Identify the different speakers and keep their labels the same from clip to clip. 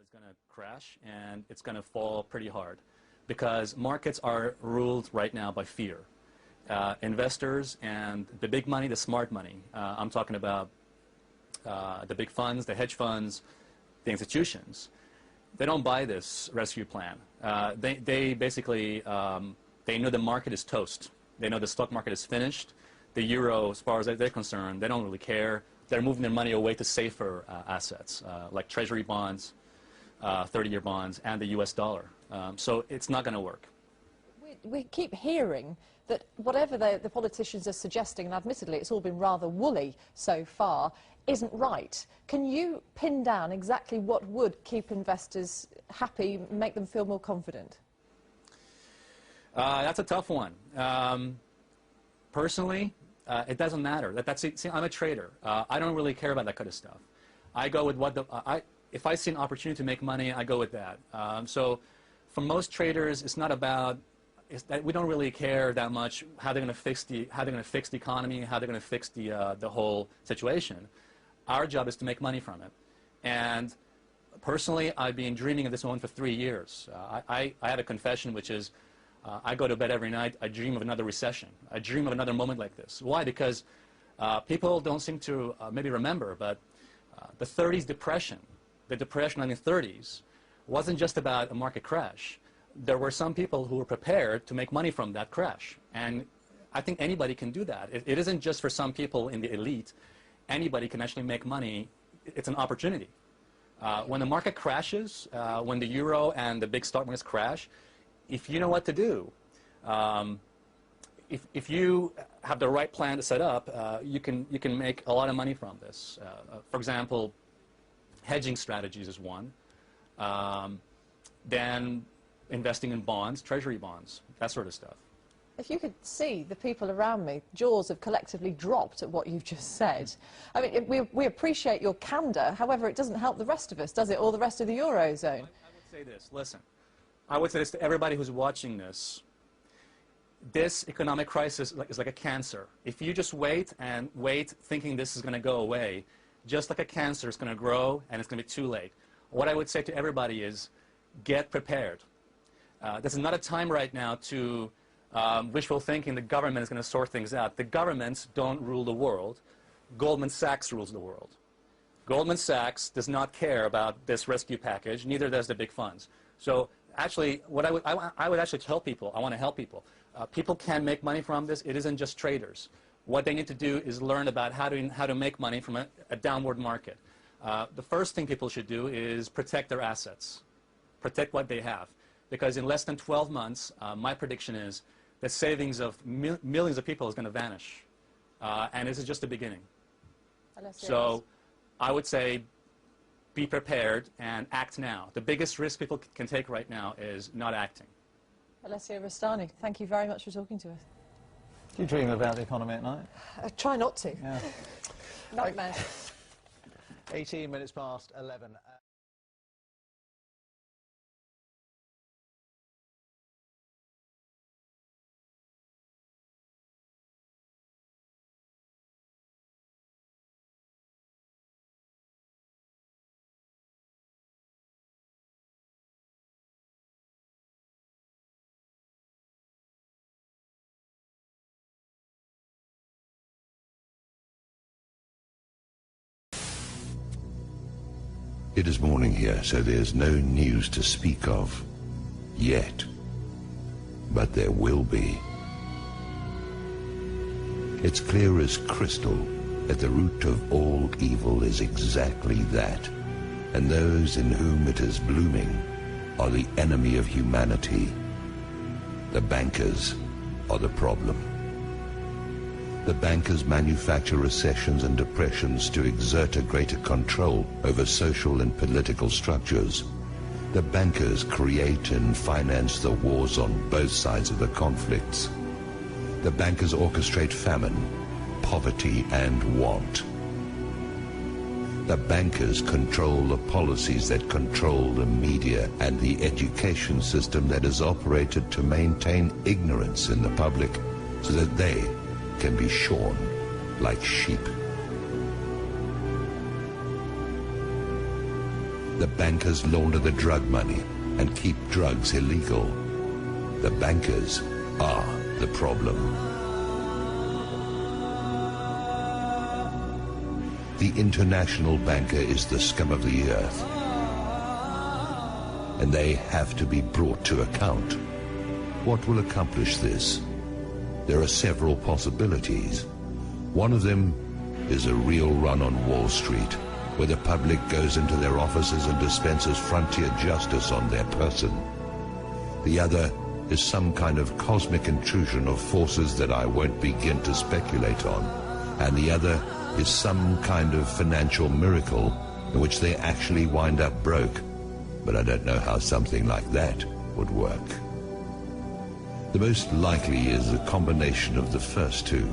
Speaker 1: It's going to crash, and it's going to fall pretty hard because markets are ruled right now by fear. Investors and the big money, the smart money, I'm talking about the big funds, the hedge funds, the institutions, they don't buy this rescue plan. They basically, they know the market is toast. They know the stock market is finished. The euro, as far as they're concerned, they don't really care. They're moving their money away to safer assets, like treasury bonds, 30-year bonds, and the US dollar. So it's not going to work.
Speaker 2: We keep hearing that whatever the politicians are suggesting, and admittedly it's all been rather woolly so far, isn't right. Can you pin down exactly what would keep investors happy, make them feel more confident?
Speaker 1: That's a tough one. Personally, it doesn't matter. See, I'm a trader. I don't really care about that kind of stuff. I go with what if I see an opportunity to make money, I go with that. So for most traders, it's not about we don't really care that much how they're going to fix the economy, how they're going to fix the whole situation. Our job is to make money from it. And personally, I've been dreaming of this moment for 3 years. I have a confession, which is I go to bed every night, I dream of another recession. I dream of another moment like this. Why? Because people don't seem to maybe remember, but the 30s depression, the depression in the 30s, wasn't just about a market crash. There were some people who were prepared to make money from that crash. And I think anybody can do that. It isn't just for some people in the elite. Anybody can actually make money. It's an opportunity. When the market crashes, when the euro and the big stock markets crash, if you know what to do, if you have the right plan to set up, you can make a lot of money from this. For example, hedging strategies is one. Then investing in bonds, treasury bonds, that sort of stuff.
Speaker 2: If you could see the people around me, jaws have collectively dropped at what you've just said. I mean, we appreciate your candour, however, it doesn't help the rest of us, does it, or the rest of the Eurozone?
Speaker 1: I would say this, listen, I would say this to everybody who's watching this. This economic crisis is like a cancer. If you just wait and wait thinking this is going to go away, just like a cancer, it's going to grow and it's going to be too late. What I would say to everybody is get prepared. This is not a time right now to wishful thinking the government is going to sort things out. The governments don't rule the world. Goldman Sachs rules the world. Goldman Sachs does not care about this rescue package, neither does the big funds. So actually, what I would actually tell people, I want to help people. People can make money from this. It isn't just traders. What they need to do is learn about how to make money from a downward market. The first thing people should do is protect their assets, protect what they have. Because in less than 12 months, my prediction is the savings of millions of people is going to vanish. And this is just the beginning.
Speaker 2: Alessio.
Speaker 1: So I would say be prepared and act now. The biggest risk people can take right now is not acting.
Speaker 2: Alessio Rastani, thank you very much for talking to us.
Speaker 3: Do you dream about the economy at night?
Speaker 2: I try not to.
Speaker 3: Yeah.
Speaker 2: Nightmare.
Speaker 3: 18 minutes past 11.
Speaker 4: It is morning here, so there's no news to speak of yet. But there will be. It's clear as crystal that the root of all evil is exactly that, and those in whom it is blooming are the enemy of humanity. The bankers are the problem. The bankers manufacture recessions and depressions to exert a greater control over social and political structures. The bankers create and finance the wars on both sides of the conflicts. The bankers orchestrate famine, poverty, and want. The bankers control the policies that control the media and the education system that is operated to maintain ignorance in the public so that they can be shorn like sheep. The bankers launder the drug money and keep drugs illegal. The bankers are the problem. The international banker is the scum of the earth, and they have to be brought to account. What will accomplish this? There are several possibilities. One of them is a real run on Wall Street, where the public goes into their offices and dispenses frontier justice on their person. The other is some kind of cosmic intrusion of forces that I won't begin to speculate on. And the other is some kind of financial miracle in which they actually wind up broke. But I don't know how something like that would work. The most likely is a combination of the first two,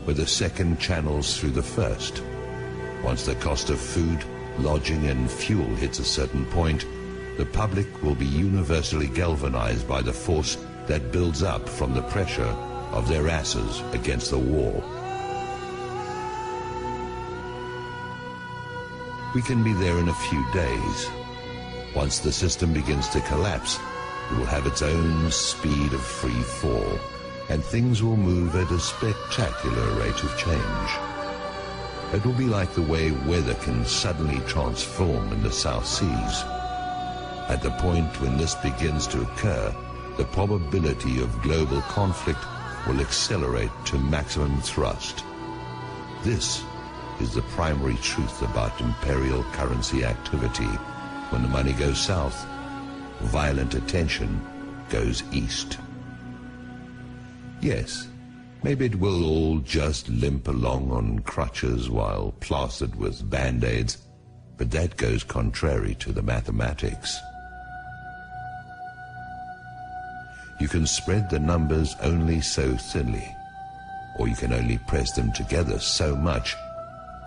Speaker 4: where the second channels through the first. Once the cost of food, lodging and fuel hits a certain point, the public will be universally galvanized by the force that builds up from the pressure of their asses against the wall. We can be there in a few days. Once the system begins to collapse, it will have its own speed of free fall, and things will move at a spectacular rate of change. It will be like the way weather can suddenly transform in the South Seas. At the point when this begins to occur, the probability of global conflict will accelerate to maximum thrust. This is the primary truth about imperial currency activity. When the money goes south, violent attention goes east. Yes, maybe it will all just limp along on crutches while plastered with band-aids, but that goes contrary to the mathematics. You can spread the numbers only so thinly, or you can only press them together so much,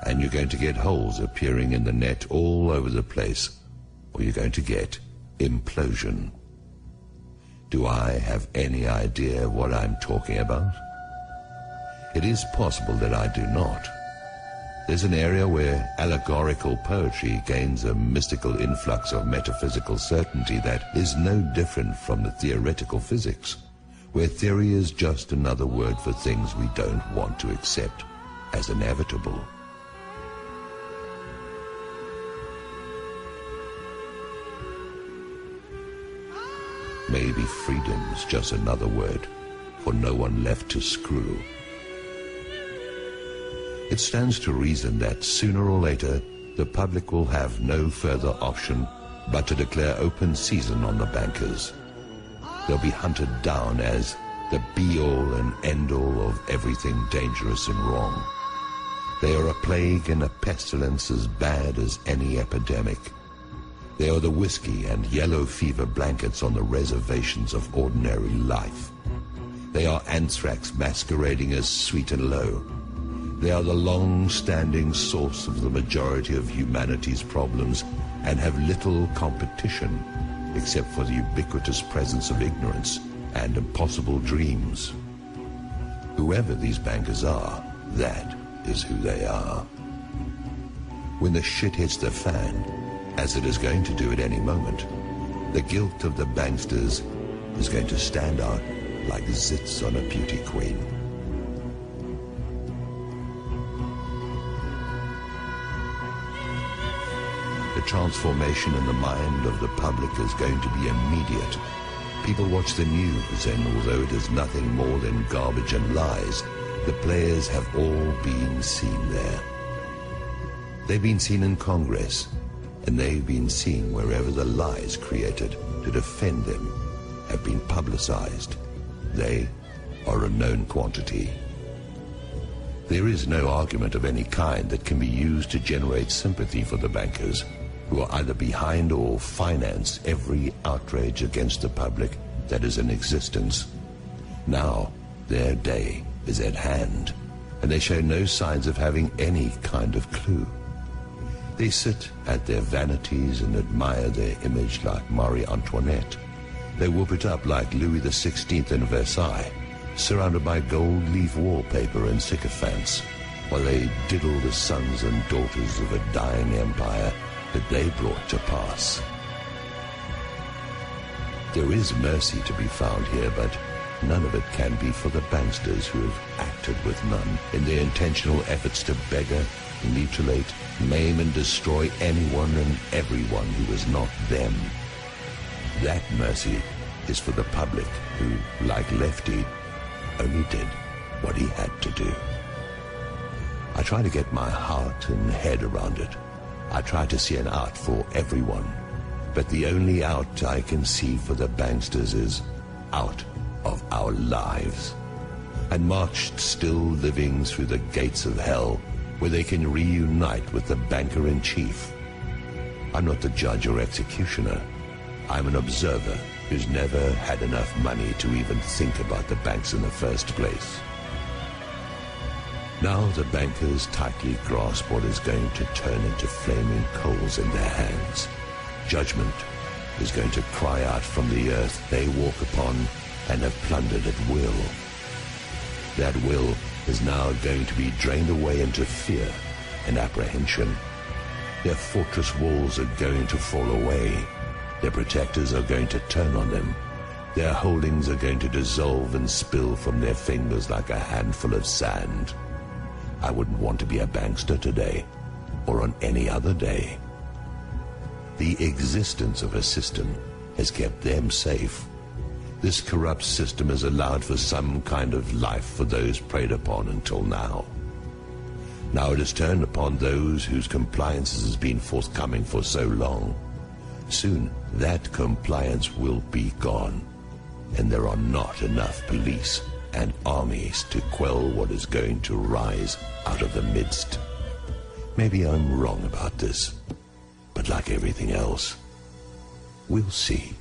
Speaker 4: and you're going to get holes appearing in the net all over the place, or you're going to get implosion. Do I have any idea what I'm talking about? It is possible that I do not. There's an area where allegorical poetry gains a mystical influx of metaphysical certainty that is no different from the theoretical physics, where theory is just another word for things we don't want to accept as inevitable. Maybe freedom's just another word for no one left to screw. It stands to reason that sooner or later the public will have no further option but to declare open season on the bankers. They'll be hunted down as the be-all and end-all of everything dangerous and wrong. They are a plague and a pestilence as bad as any epidemic. They are the whiskey and yellow fever blankets on the reservations of ordinary life. They are anthrax masquerading as sweet and low. They are the long-standing source of the majority of humanity's problems and have little competition except for the ubiquitous presence of ignorance and impossible dreams. Whoever these bankers are, that is who they are. When the shit hits the fan, as it is going to do at any moment, the guilt of the banksters is going to stand out like zits on a beauty queen. The transformation in the mind of the public is going to be immediate. People watch the news, and although it is nothing more than garbage and lies, the players have all been seen there. They've been seen in Congress, and they've been seen wherever the lies created to defend them have been publicized. They are a known quantity. There is no argument of any kind that can be used to generate sympathy for the bankers, who are either behind or finance every outrage against the public that is in existence. Now, their day is at hand, and they show no signs of having any kind of clue. They sit at their vanities and admire their image like Marie Antoinette. They whoop it up like Louis XVI in Versailles, surrounded by gold leaf wallpaper and sycophants, while they diddle the sons and daughters of a dying empire that they brought to pass. There is mercy to be found here, but none of it can be for the banksters who have acted with none in their intentional efforts to beggar, mutilate, maim and destroy anyone and everyone who is not them. That mercy is for the public who, like Lefty, only did what he had to do. I try to get my heart and head around it. I try to see an out for everyone. But the only out I can see for the banksters is out of our lives. And marched still living through the gates of hell, where they can reunite with the banker-in-chief. I'm not the judge or executioner. I'm an observer who's never had enough money to even think about the banks in the first place. Now the bankers tightly grasp what is going to turn into flaming coals in their hands. Judgment is going to cry out from the earth they walk upon and have plundered at will. That will is now going to be drained away into fear and apprehension. Their fortress walls are going to fall away. Their protectors are going to turn on them. Their holdings are going to dissolve and spill from their fingers like a handful of sand. I wouldn't want to be a bankster today, or on any other day. The existence of a system has kept them safe. This corrupt system has allowed for some kind of life for those preyed upon until now. Now it has turned upon those whose compliance has been forthcoming for so long. Soon that compliance will be gone, and there are not enough police and armies to quell what is going to rise out of the midst. Maybe I'm wrong about this, but like everything else, we'll see.